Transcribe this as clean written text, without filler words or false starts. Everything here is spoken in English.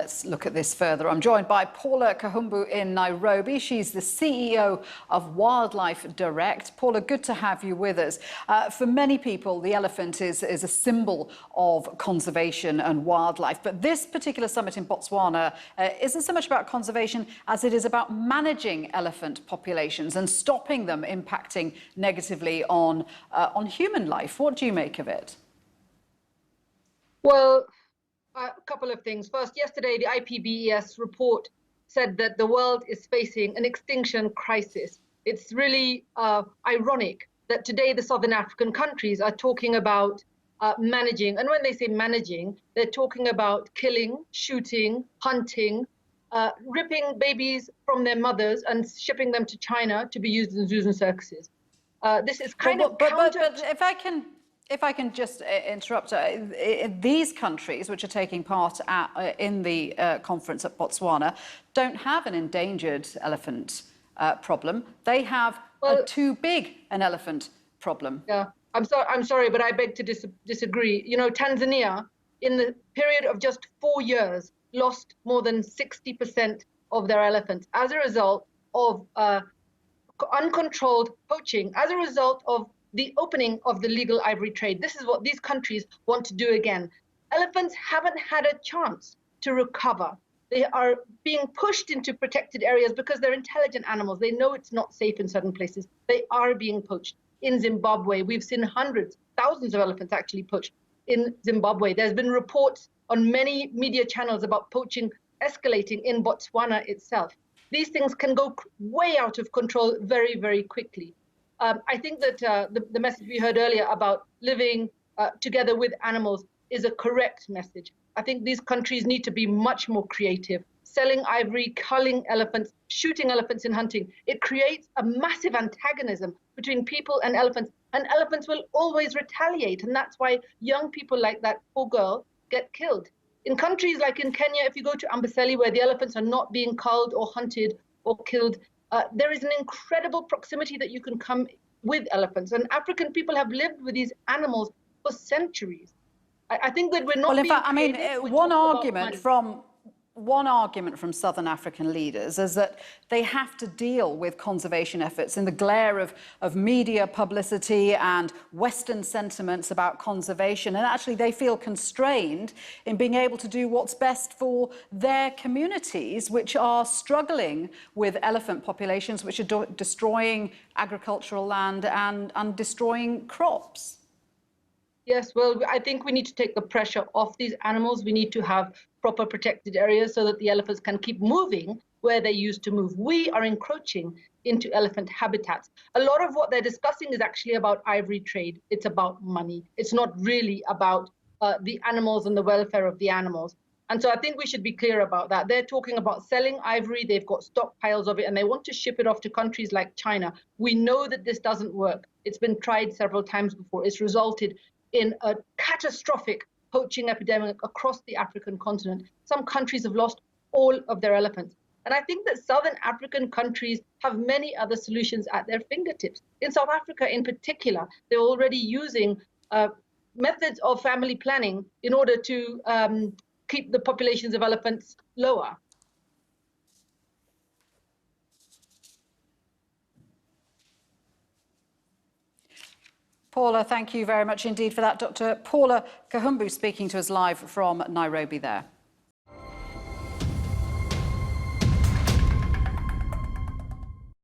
let's look at this further. I'm joined by Paula Kahumbu in Nairobi. She's the CEO of WildLifeDirect. Paula, good to have you with us. For many people, the elephant is a symbol of conservation and wildlife. But this particular summit in Botswana isn't so much about conservation as it is about managing elephant populations and stopping them impacting negatively on human life. What do you make of it? Well, a couple of things. First, yesterday, the IPBES report said that the world is facing an extinction crisis. It's really ironic that today the Southern African countries are talking about managing. And when they say managing, they're talking about killing, shooting, hunting, ripping babies from their mothers and shipping them to China to be used in zoos and circuses. This is kind of counter... But if I can just interrupt, these countries which are taking part in the conference at Botswana don't have an endangered elephant problem. They have too big an elephant problem. Yeah, I'm sorry, but I beg to disagree. You know, Tanzania, in the period of just 4 years, lost more than 60% of their elephants as a result of uncontrolled poaching, as a result of the opening of the legal ivory trade. This is what these countries want to do again. Elephants haven't had a chance to recover. They are being pushed into protected areas because they're intelligent animals. They know it's not safe in certain places. They are being poached. In Zimbabwe, we've seen hundreds, thousands of elephants actually poached in Zimbabwe. There's been reports on many media channels about poaching escalating in Botswana itself. These things can go way out of control very, very quickly. I think that the message we heard earlier about living together with animals is a correct message. I think these countries need to be much more creative. Selling ivory, culling elephants, shooting elephants in hunting, it creates a massive antagonism between people and elephants will always retaliate. And that's why young people like that poor girl get killed. In countries like in Kenya, if you go to Amboseli, where the elephants are not being culled or hunted or killed, there is an incredible proximity that you can come with elephants. And African people have lived with these animals for centuries. I think that we're not being... Well, in fact, I mean, one argument from Southern African leaders is that they have to deal with conservation efforts in the glare of media publicity and Western sentiments about conservation. And actually, they feel constrained in being able to do what's best for their communities, which are struggling with elephant populations, which are destroying agricultural land and destroying crops. Yes, well, I think we need to take the pressure off these animals. We need to have proper protected areas so that the elephants can keep moving where they used to move. We are encroaching into elephant habitats. A lot of what they're discussing is actually about ivory trade. It's about money. It's not really about the animals and the welfare of the animals. And so I think we should be clear about that. They're talking about selling ivory. They've got stockpiles of it, and they want to ship it off to countries like China. We know that this doesn't work. It's been tried several times before. It's resulted in a catastrophic poaching epidemic across the African continent. Some countries have lost all of their elephants. And I think that Southern African countries have many other solutions at their fingertips. In South Africa in particular, they're already using methods of family planning in order to keep the populations of elephants lower. Paula, thank you very much indeed for that. Dr. Paula Kahumbu speaking to us live from Nairobi there.